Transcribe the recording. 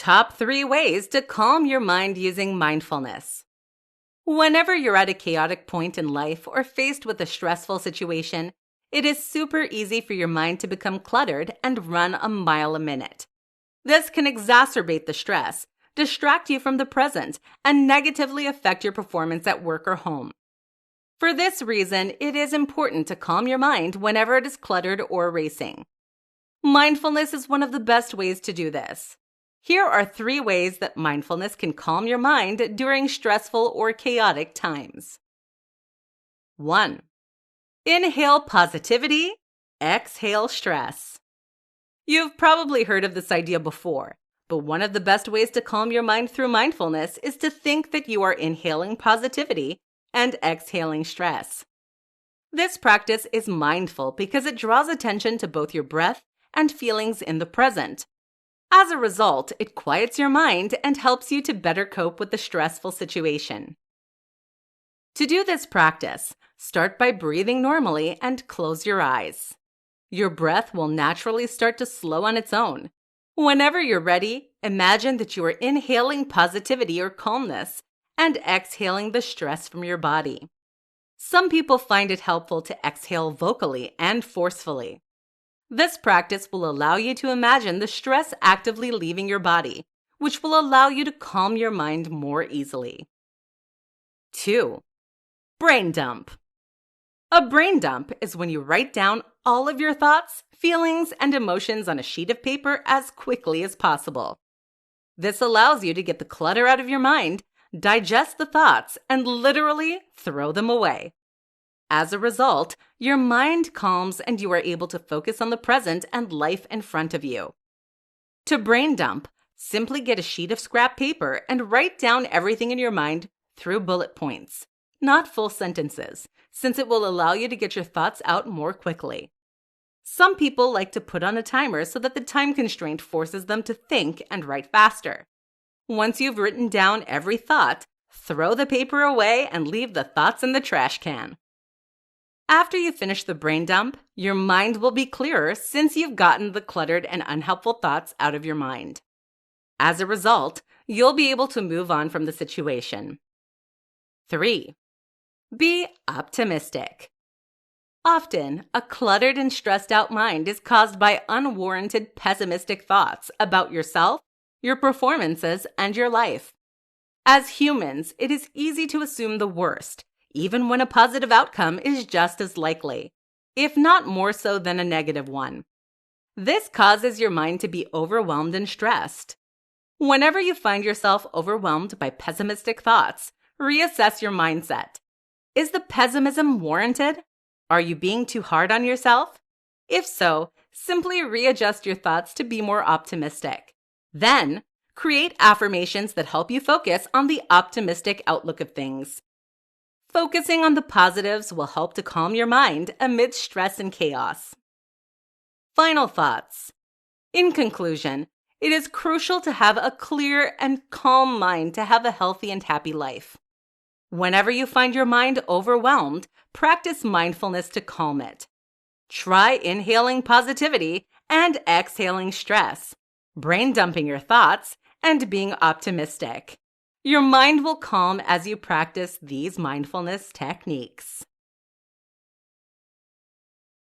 Top 3 ways to calm your mind using mindfulness. Whenever you're at a chaotic point in life or faced with a stressful situation, it is super easy for your mind to become cluttered and run a mile a minute. This can exacerbate the stress, distract you from the present, and negatively affect your performance at work or home. For this reason, it is important to calm your mind whenever it is cluttered or racing. Mindfulness is one of the best ways to do this. Here are 3 ways that mindfulness can calm your mind during stressful or chaotic times. 1. Inhale positivity, exhale stress. You've probably heard of this idea before, but one of the best ways to calm your mind through mindfulness is to think that you are inhaling positivity and exhaling stress. This practice is mindful because it draws attention to both your breath and feelings in the present. As a result, it quiets your mind and helps you to better cope with the stressful situation. To do this practice, start by breathing normally and close your eyes. Your breath will naturally start to slow on its own. Whenever you're ready, imagine that you are inhaling positivity or calmness and exhaling the stress from your body. Some people find it helpful to exhale vocally and forcefully. This practice will allow you to imagine the stress actively leaving your body, which will allow you to calm your mind more easily. 2. Brain dump. A brain dump is when you write down all of your thoughts, feelings, and emotions on a sheet of paper as quickly as possible. This allows you to get the clutter out of your mind, digest the thoughts, and literally throw them away. As a result, your mind calms and you are able to focus on the present and life in front of you. To brain dump, simply get a sheet of scrap paper and write down everything in your mind through bullet points, not full sentences, since it will allow you to get your thoughts out more quickly. Some people like to put on a timer so that the time constraint forces them to think and write faster. Once you've written down every thought, throw the paper away and leave the thoughts in the trash can. After you finish the brain dump, your mind will be clearer since you've gotten the cluttered and unhelpful thoughts out of your mind. As a result, you'll be able to move on from the situation. 3. Be optimistic. Often, a cluttered and stressed out mind is caused by unwarranted pessimistic thoughts about yourself, your performances, and your life. As humans, it is easy to assume the worst, even when a positive outcome is just as likely, if not more so than a negative one. This causes your mind to be overwhelmed and stressed. Whenever you find yourself overwhelmed by pessimistic thoughts, reassess your mindset. Is the pessimism warranted? Are you being too hard on yourself? If so, simply readjust your thoughts to be more optimistic. Then, create affirmations that help you focus on the optimistic outlook of things. Focusing on the positives will help to calm your mind amid stress and chaos. Final thoughts. In conclusion, it is crucial to have a clear and calm mind to have a healthy and happy life. Whenever you find your mind overwhelmed, practice mindfulness to calm it. Try inhaling positivity and exhaling stress, brain dumping your thoughts, and being optimistic. Your mind will calm as you practice these mindfulness techniques.